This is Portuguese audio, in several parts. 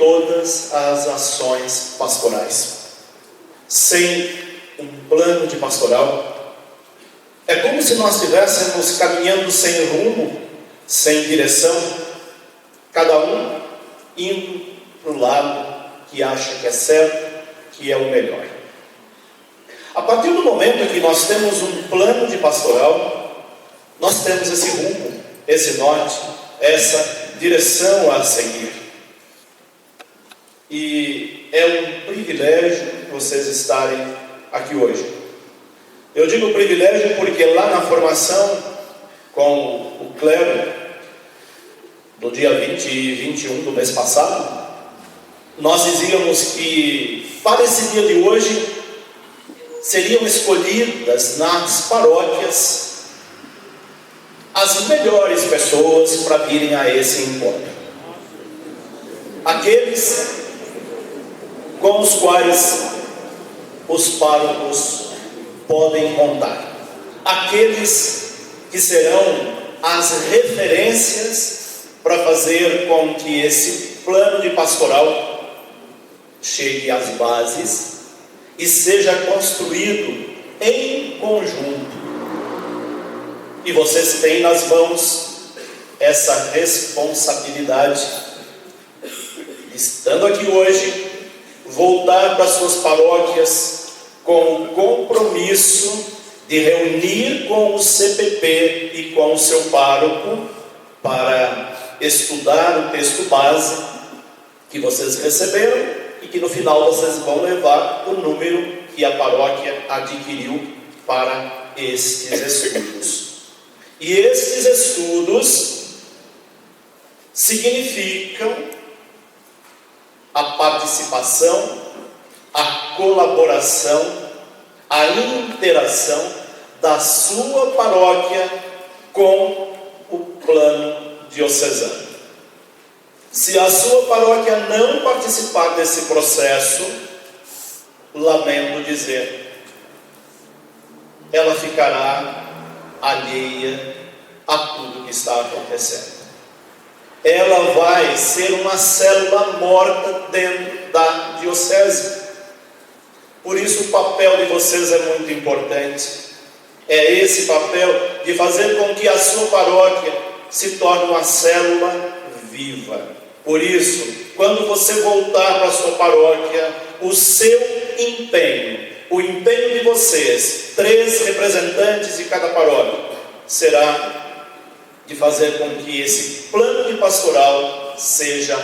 todas as ações pastorais. Sem um plano de pastoral, é como se nós estivéssemos caminhando sem rumo, sem direção, cada um indo para o lado que acha que é certo, que é o melhor. A partir do momento que nós temos um plano de pastoral, nós temos esse rumo, esse norte, essa direção a seguir. E é um privilégio vocês estarem aqui hoje. Eu digo privilégio porque lá na formação com o clero, no dia 20 e 21 do mês passado, nós dizíamos que para esse dia de hoje seriam escolhidas nas paróquias as melhores pessoas para virem a esse encontro. Aqueles com os quais os párocos podem contar. Aqueles que serão as referências para fazer com que esse plano de pastoral chegue às bases e seja construído em conjunto. E vocês têm nas mãos essa responsabilidade, estando aqui hoje, voltar para suas paróquias com o compromisso de reunir com o CPP e com o seu pároco para estudar o texto base que vocês receberam e que no final vocês vão levar o número que a paróquia adquiriu para estes estudos. E estes estudos significam a participação, a colaboração, a interação da sua paróquia com o plano diocesano. Se a sua paróquia não participar desse processo, lamento dizer, ela ficará alheia a tudo que está acontecendo. Ela vai ser uma célula morta dentro da diocese. Por isso o papel de vocês é muito importante. É esse papel de fazer com que a sua paróquia se torne uma célula viva. Por isso, quando você voltar para a sua paróquia, o seu empenho, o empenho de vocês, 3 representantes de cada paróquia, será de fazer com que esse plano de pastoral seja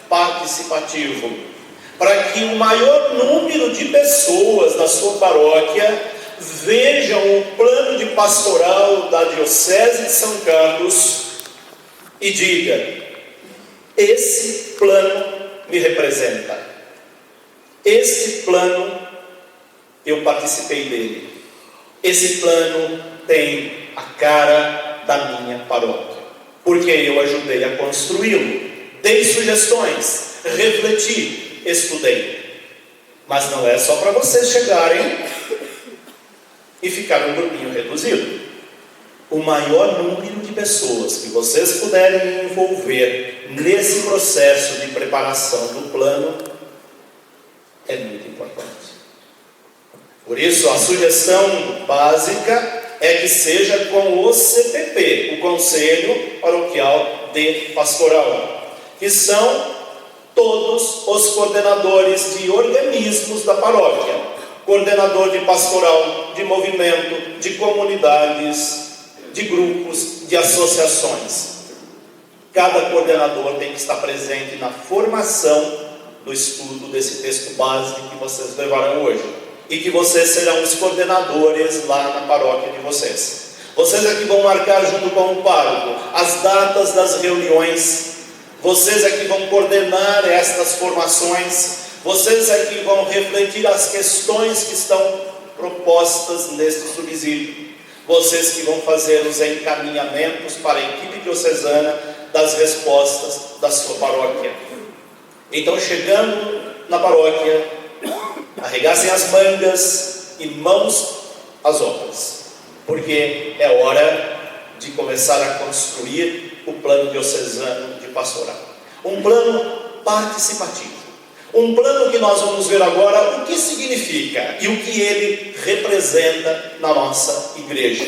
participativo, para que o maior número de pessoas da sua paróquia vejam o plano de pastoral da Diocese de São Carlos e diga: esse plano me representa, esse plano eu participei dele, esse plano tem a cara da minha paróquia, porque eu ajudei a construí-lo, dei sugestões, refleti, estudei. Mas não é só para vocês chegarem e ficar um grupinho reduzido. O maior número de pessoas que vocês puderem envolver nesse processo de preparação do plano é muito importante. Por isso, a sugestão básica é que seja com o CPP, o Conselho Paroquial de Pastoral, que são todos os coordenadores de organismos da paróquia, coordenador de pastoral, de movimento, de comunidades, de grupos, de associações. Cada coordenador tem que estar presente na formação do estudo desse texto base que vocês levarão hoje, e que vocês serão os coordenadores lá na paróquia de vocês. Vocês aqui vão marcar junto com o pároco as datas das reuniões, vocês aqui vão coordenar estas formações, vocês aqui vão refletir as questões que estão propostas neste subsídio, vocês que vão fazer os encaminhamentos para a equipe diocesana das respostas da sua paróquia. Então, chegando na paróquia, arregassem as mangas e mãos às obras, porque é hora de começar a construir o plano diocesano de pastoral. Um plano participativo. Um plano que nós vamos ver agora o que significa e o que ele representa na nossa igreja.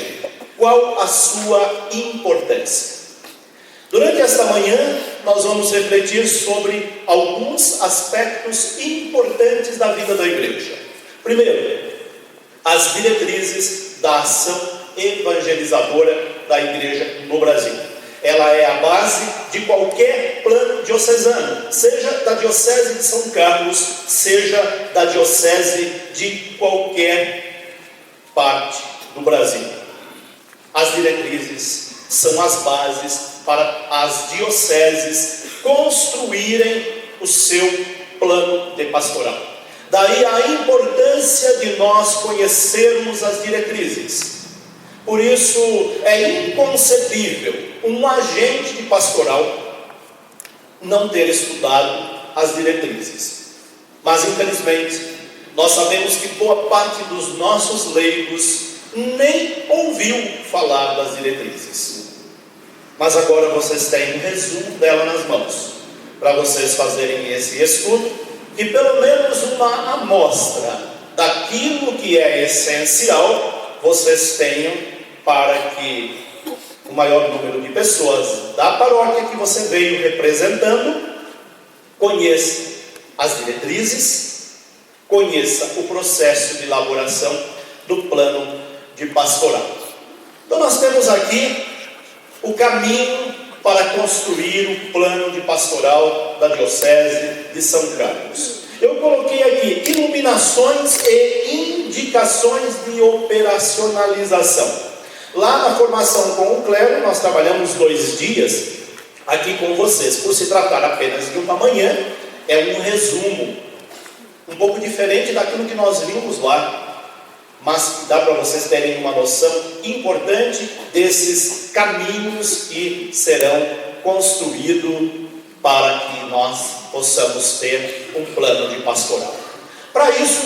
Qual a sua importância? Durante esta manhã, nós vamos refletir sobre alguns aspectos importantes da vida da igreja. Primeiro, as diretrizes da ação evangelizadora da igreja no Brasil. Ela é a base de qualquer plano diocesano, seja da diocese de São Carlos, seja da diocese de qualquer parte do Brasil. As diretrizes são as bases para as dioceses construírem o seu plano de pastoral. Daí a importância de nós conhecermos as diretrizes. Por isso é inconcebível um agente de pastoral não ter estudado as diretrizes. Mas infelizmente nós sabemos que boa parte dos nossos leigos nem ouviu falar das diretrizes. Mas agora vocês têm um resumo dela nas mãos, para vocês fazerem esse estudo, e pelo menos uma amostra daquilo que é essencial vocês tenham, para que o maior número de pessoas da paróquia que você veio representando conheça as diretrizes, conheça o processo de elaboração do plano de pastoral. Então nós temos aqui o caminho para construir o plano de pastoral da diocese de São Carlos. Eu coloquei aqui iluminações e indicações de operacionalização. Lá na formação com o clero, nós trabalhamos 2 dias aqui com vocês. Por se tratar apenas de uma manhã, é um resumo, um pouco diferente daquilo que nós vimos lá, mas dá para vocês terem uma noção importante desses caminhos que serão construídos para que nós possamos ter um plano de pastoral. Para isso,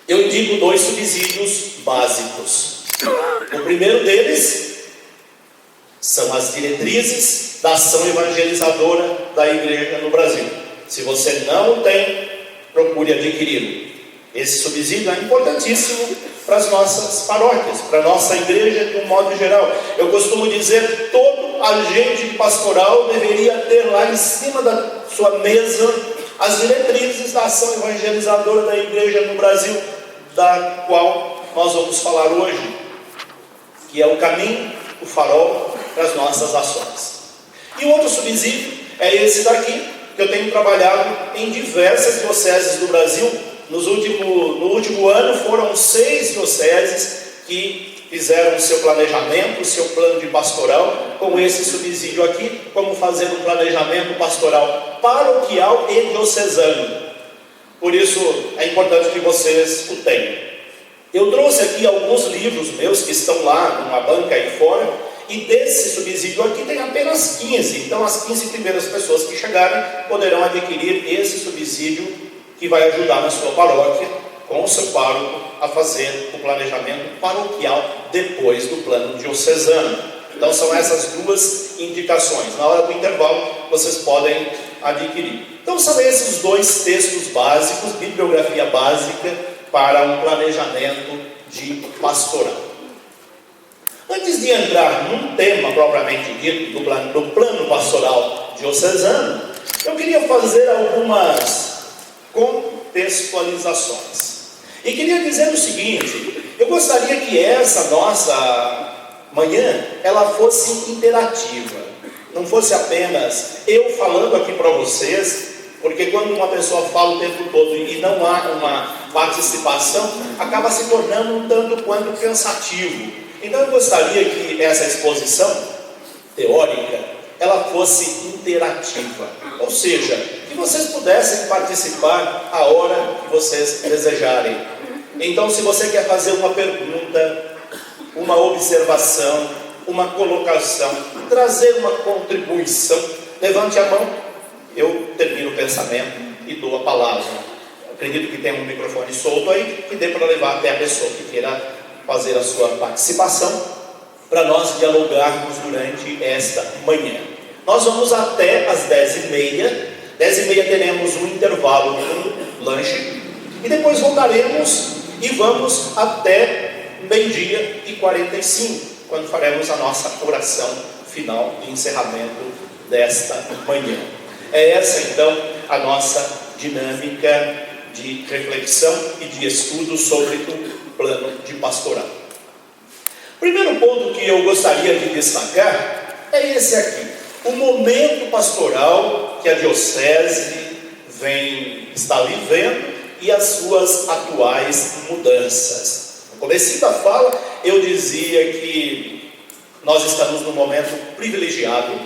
eu indico 2 subsídios básicos. O primeiro deles são as diretrizes da ação evangelizadora da igreja no Brasil. Se você não o tem, procure adquiri-lo. Esse subsídio é importantíssimo para as nossas paróquias, para a nossa igreja de um modo geral. Eu costumo dizer, todo agente pastoral deveria ter lá em cima da sua mesa as diretrizes da ação evangelizadora da igreja no Brasil, da qual nós vamos falar hoje, que é o caminho, o farol para as nossas ações. E o outro subsídio é esse daqui, que eu tenho trabalhado em diversas dioceses do Brasil. No último ano foram 6 dioceses que fizeram o seu planejamento, o seu plano de pastoral, com esse subsídio aqui, como fazer um planejamento pastoral paroquial e diocesano. Por isso é importante que vocês o tenham. Eu trouxe aqui alguns livros meus que estão lá numa banca aí fora, e desse subsídio aqui tem apenas 15. Então as 15 primeiras pessoas que chegarem poderão adquirir esse subsídio, que vai ajudar na sua paróquia, com o seu pároco, a fazer o planejamento paroquial depois do plano diocesano. Então são essas 2 indicações. Na hora do intervalo vocês podem adquirir. Então são esses 2 textos básicos, bibliografia básica para um planejamento de pastoral. Antes de entrar num tema propriamente dito do plano pastoral diocesano, eu queria fazer algumas contextualizações. E queria dizer o seguinte: eu gostaria que essa nossa manhã ela fosse interativa, não fosse apenas eu falando aqui para vocês, porque quando uma pessoa fala o tempo todo e não há uma participação, acaba se tornando um tanto quanto cansativo. Então eu gostaria que essa exposição teórica ela fosse interativa, ou seja, que vocês pudessem participar a hora que vocês desejarem. Então, se você quer fazer uma pergunta, uma observação, uma colocação, trazer uma contribuição, levante a mão, eu termino o pensamento e dou a palavra. Acredito que tem um microfone solto aí, que dê para levar até a pessoa que queira fazer a sua participação, para nós dialogarmos durante esta manhã. Nós vamos até às 10h30, 10h30 teremos um intervalo no lanche, e depois voltaremos e vamos até 12h45, quando faremos a nossa oração final de encerramento desta manhã. É essa então a nossa dinâmica de reflexão e de estudo sobre o plano de pastoral. O primeiro ponto que eu gostaria de destacar é esse aqui: o momento pastoral que a diocese está vivendo e as suas atuais mudanças. No começo da fala eu dizia que nós estamos num momento privilegiado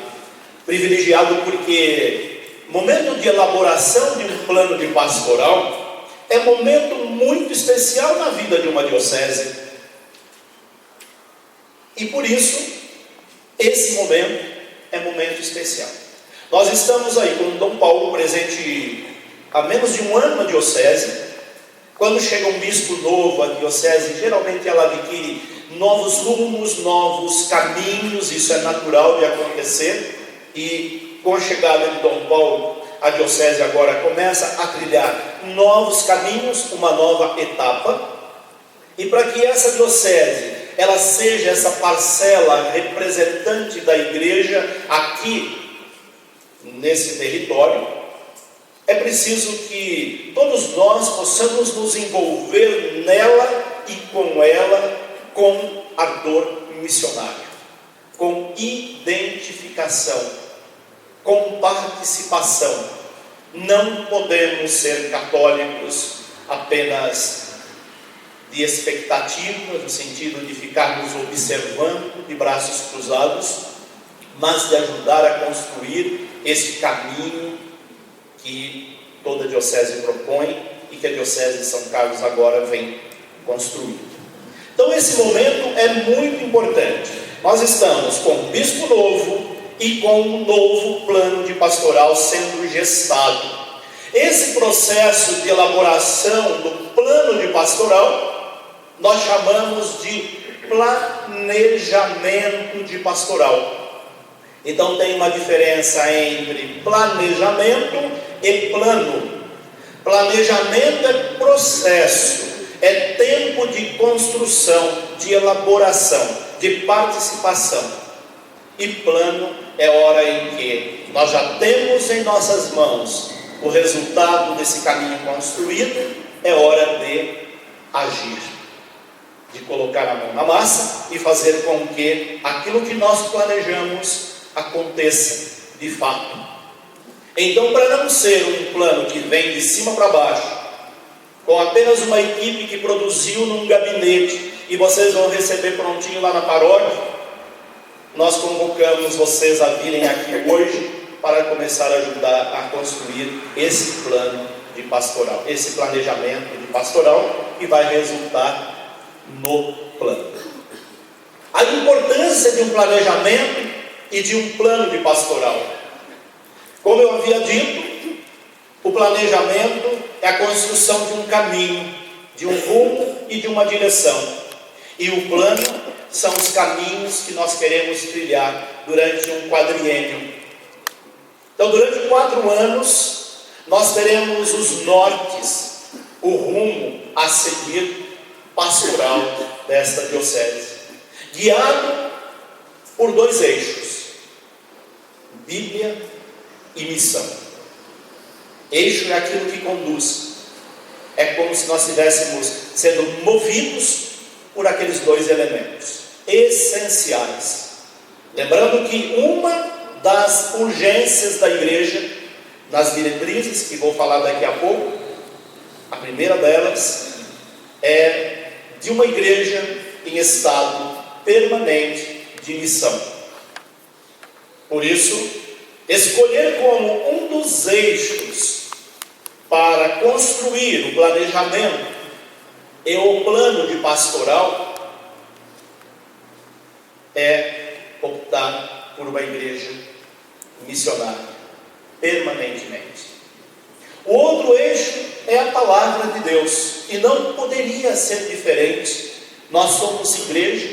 porque momento de elaboração de um plano de pastoral é momento muito especial na vida de uma diocese. E por isso, esse momento é momento especial. Nós estamos aí com Dom Paulo presente há menos de um ano na diocese. Quando chega um bispo novo à diocese, geralmente ela adquire novos rumos, novos caminhos, isso é natural de acontecer. E com a chegada de Dom Paulo, a diocese agora começa a trilhar novos caminhos, uma nova etapa. E para que essa diocese ela seja essa parcela representante da igreja aqui nesse território, é preciso que todos nós possamos nos envolver nela e com ela com ardor missionário, com identificação, com participação. Não podemos ser católicos apenas de expectativa, no sentido de ficarmos observando de braços cruzados, mas de ajudar a construir esse caminho que toda diocese propõe e que a diocese de São Carlos agora vem construindo. Então esse momento é muito importante. Nós estamos com um bispo novo e com um novo plano de pastoral sendo gestado. Esse processo de elaboração do plano de pastoral nós chamamos de planejamento de pastoral. Então tem uma diferença entre planejamento e plano. Planejamento é processo, é tempo de construção, de elaboração, de participação. E plano é hora em que nós já temos em nossas mãos o resultado desse caminho construído, é hora de agir, de colocar a mão na massa e fazer com que aquilo que nós planejamos aconteça de fato. Então, para não ser um plano que vem de cima para baixo, com apenas uma equipe que produziu num gabinete e vocês vão receber prontinho lá na paróquia, nós convocamos vocês a virem aqui hoje para começar a ajudar a construir esse plano de pastoral, esse planejamento de pastoral que vai resultar no plano. A importância de um planejamento e de um plano de pastoral. Como eu havia dito, o planejamento é a construção de um caminho, de um rumo e de uma direção. E o plano são os caminhos que nós queremos trilhar durante um quadriênio. Então, durante 4 anos, nós teremos os nortes, o rumo a seguir pastoral desta diocese, guiado por 2 eixos: Bíblia e missão. Eixo é aquilo que conduz. É como se nós estivéssemos sendo movidos por aqueles 2 elementos essenciais. Lembrando que uma das urgências da igreja, nas diretrizes que vou falar daqui a pouco, a primeira delas é de uma igreja em estado permanente de missão. Por isso, escolher como um dos eixos para construir o planejamento e o plano de pastoral é optar por uma igreja missionária, permanentemente. O outro eixo é a palavra de Deus, e não poderia ser diferente. Nós somos igreja,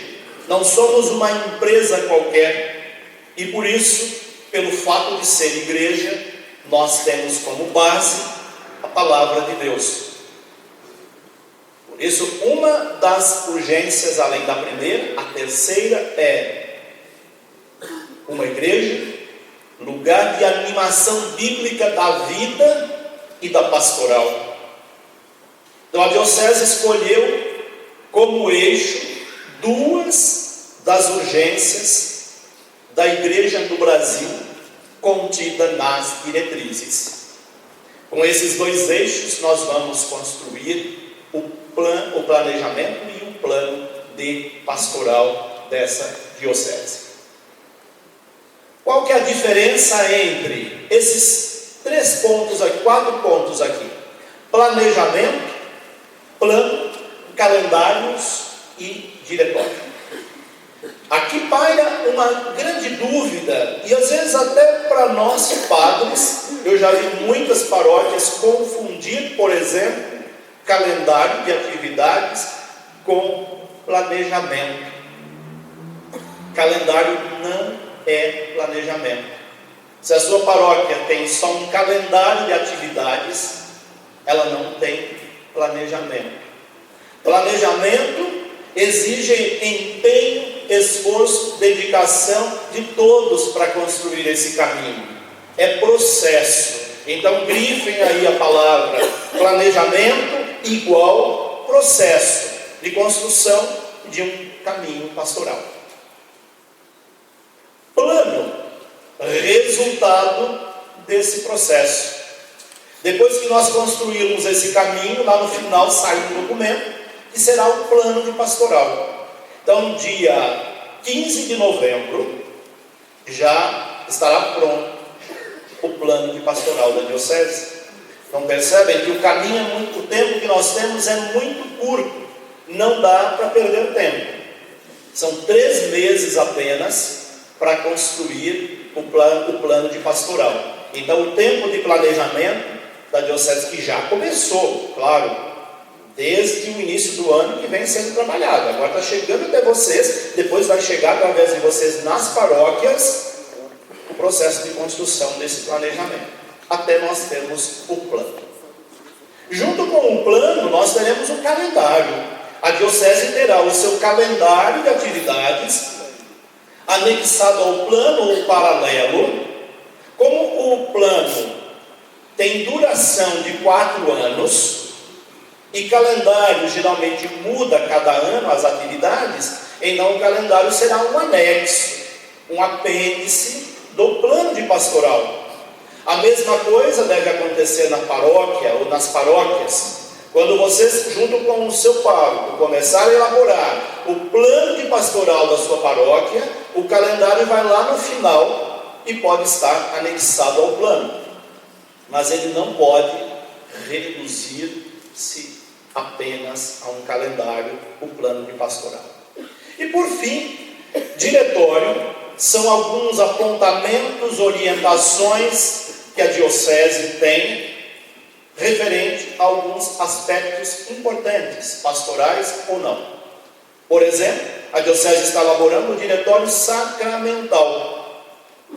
não somos uma empresa qualquer, e por isso, pelo fato de ser igreja, nós temos como base a palavra de Deus. Por isso, uma das urgências, além da primeira, a terceira é uma igreja, lugar de animação bíblica da vida e da pastoral. Então a diocese escolheu como eixo duas das urgências da igreja do Brasil contida nas diretrizes. Com esses dois eixos nós vamos construir o planejamento e o plano de pastoral dessa diocese. Qual que é a diferença entre esses quatro pontos aqui? Planejamento, plano, calendários e diretório. Aqui paira uma grande dúvida, e às vezes até para nós padres, eu já vi muitas paróquias confundir, por exemplo, calendário de atividades com planejamento. Calendário não é planejamento. Se a sua paróquia tem só um calendário de atividades, ela não tem planejamento. Planejamento exige empenho, esforço, dedicação de todos para construir esse caminho. É processo. Então grifem aí a palavra planejamento igual processo de construção de um caminho pastoral. Plano, resultado desse processo. Depois que nós construirmos esse caminho, lá no final sai um documento que será o plano de pastoral. Então, dia 15 de novembro, já estará pronto o plano de pastoral da diocese. Então percebem que o tempo que nós temos é muito curto, não dá para perder tempo. São 3 meses apenas para construir o plano de pastoral. Então o tempo de planejamento da diocese, que já começou, claro, desde o início do ano, que vem sendo trabalhado. Agora está chegando até vocês, depois vai chegar através de vocês nas paróquias o processo de construção desse planejamento, até nós termos o plano. Junto com o plano, nós teremos um calendário. A diocese terá o seu calendário de atividades anexado ao plano ou paralelo. Como o plano tem duração de 4 anos, e calendário geralmente muda cada ano as atividades, então o calendário será um anexo, um apêndice do plano de pastoral. A mesma coisa deve acontecer na paróquia ou nas paróquias. Quando vocês, junto com o seu pároco, começarem a elaborar o plano de pastoral da sua paróquia, o calendário vai lá no final e pode estar anexado ao plano. Mas ele não pode reduzir-se apenas a um calendário, o plano de pastoral. E por fim, diretório são alguns apontamentos, orientações que a diocese tem referente a alguns aspectos importantes, pastorais ou não. Por exemplo, a diocese está elaborando o diretório sacramental,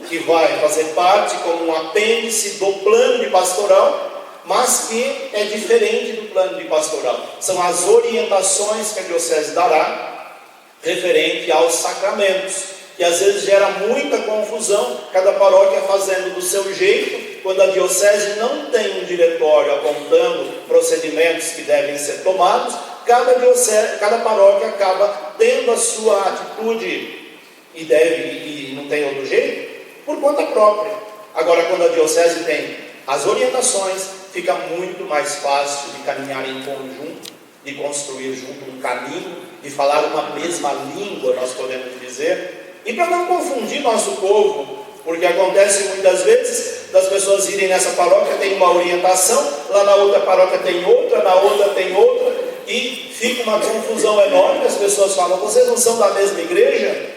que vai fazer parte como um apêndice do plano de pastoral, mas que é diferente do plano de pastoral. São as orientações que a diocese dará referente aos sacramentos, que às vezes gera muita confusão, cada paróquia fazendo do seu jeito, quando a diocese não tem um diretório apontando procedimentos que devem ser tomados, cada paróquia acaba tendo a sua atitude e não tem outro jeito, por conta própria. Agora, quando a diocese tem as orientações, fica muito mais fácil de caminhar em conjunto, de construir junto um caminho, de falar uma mesma língua, nós podemos dizer, e para não confundir nosso povo, porque acontece muitas vezes das pessoas irem nessa paróquia, tem uma orientação, lá na outra paróquia tem outra, na outra tem outra, e fica uma confusão enorme. As pessoas falam: vocês não são da mesma igreja?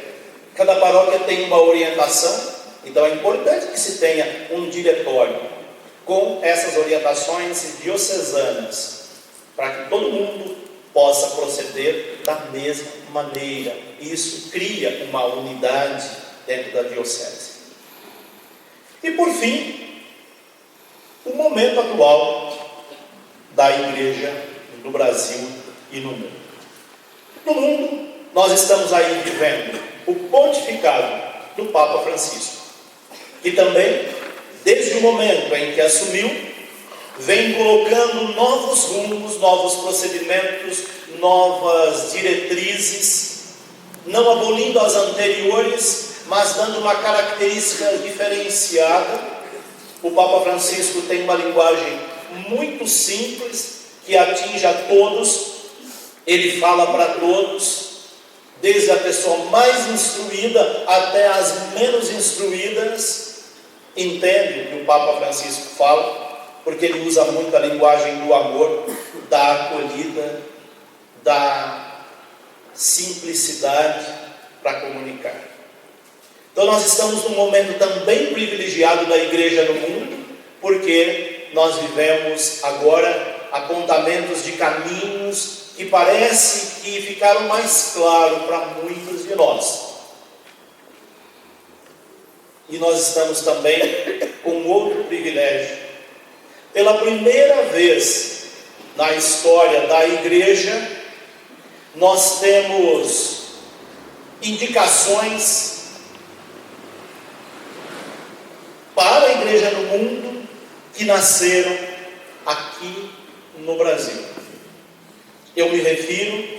Cada paróquia tem uma orientação. Então é importante que se tenha um diretório com essas orientações diocesanas, para que todo mundo possa proceder da mesma maneira. Isso cria uma unidade dentro da diocese. E por fim, o momento atual da igreja no Brasil e no mundo. No mundo, nós estamos aí vivendo o pontificado do Papa Francisco, que também, desde o momento em que assumiu, vem colocando novos rumos, novos procedimentos, novas diretrizes, não abolindo as anteriores, mas dando uma característica diferenciada. O Papa Francisco tem uma linguagem muito simples, que atinge a todos. Ele fala para todos, desde a pessoa mais instruída até as menos instruídas, entende o que o Papa Francisco fala, porque ele usa muito a linguagem do amor, da acolhida, da simplicidade para comunicar. Então nós estamos num momento também privilegiado da igreja no mundo, porque nós vivemos agora apontamentos de caminhos que parece que ficaram mais claros para muitos de nós. E nós estamos também com outro privilégio. Pela primeira vez na história da igreja, nós temos indicações para a igreja no mundo que nasceram aqui no Brasil. Eu me refiro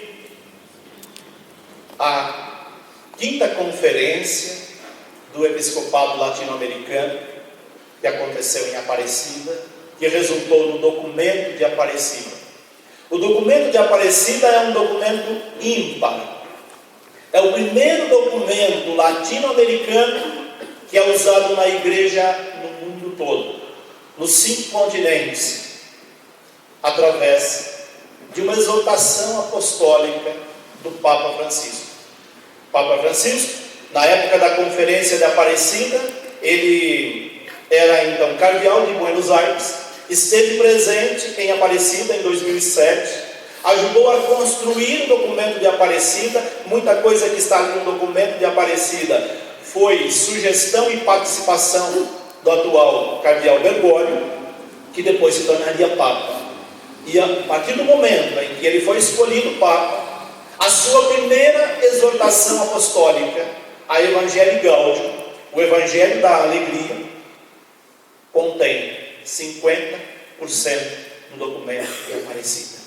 à 5ª Conferência do Episcopado Latino-Americano, que aconteceu em Aparecida, que resultou no documento de Aparecida. O documento de Aparecida é um documento ímpar. É o primeiro documento latino-americano que é usado na igreja no mundo todo, nos 5 continentes, através de uma exortação apostólica do Papa Francisco. O Papa Francisco, na época da Conferência de Aparecida, ele era então cardeal de Buenos Aires, esteve presente em Aparecida em 2007, ajudou a construir o documento de Aparecida. Muita coisa que está ali no documento de Aparecida foi sugestão e participação do atual cardeal Bergoglio, que depois se tornaria Papa. E a partir do momento em que ele foi escolhido Papa, a sua primeira exortação apostólica, a Evangelii Gaudium, o Evangelho da Alegria, contém 50% no documento de Aparecida.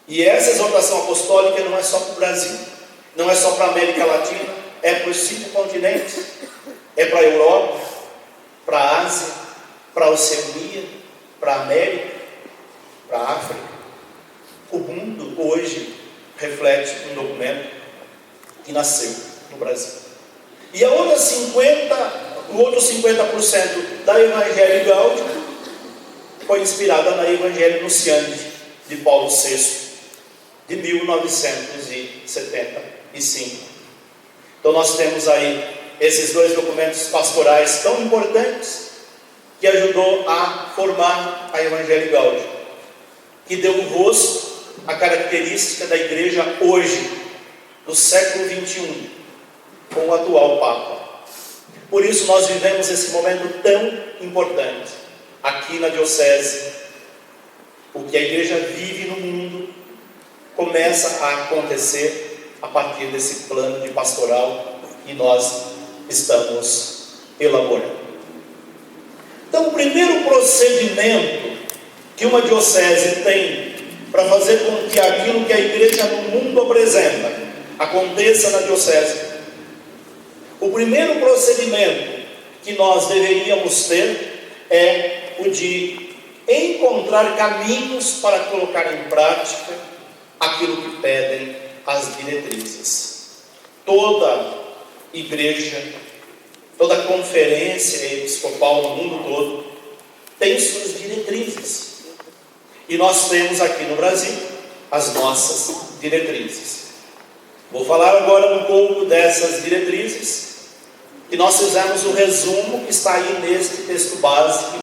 E essa exortação apostólica não é só para o Brasil, não é só para a América Latina, é para os 5 continentes, é para a Europa, para a Ásia, para a Oceania, para a América, para a África. O mundo hoje reflete um documento que nasceu no Brasil. E o outro 50% da Evangelii Gaudium foi inspirada na Evangelii Nunciandi de Paulo VI, de 1975. Então nós temos aí esses 2 documentos pastorais tão importantes que ajudou a formar a Evangelii Gaudium, que deu o rosto, a característica da igreja hoje, do século XXI, com o atual Papa. Por isso nós vivemos esse momento tão importante aqui na Diocese. O que a igreja vive no mundo começa a acontecer a partir desse plano de pastoral que nós estamos elaborando. Então, o primeiro procedimento que uma diocese tem para fazer com que aquilo que a igreja no mundo apresenta aconteça na diocese, o primeiro procedimento que nós deveríamos ter é o de encontrar caminhos para colocar em prática aquilo que pedem as diretrizes. Toda igreja, toda conferência episcopal no mundo todo tem suas diretrizes. E nós temos aqui no Brasil as nossas diretrizes. Vou falar agora um pouco dessas diretrizes, que nós fizemos o resumo que está aí neste texto básico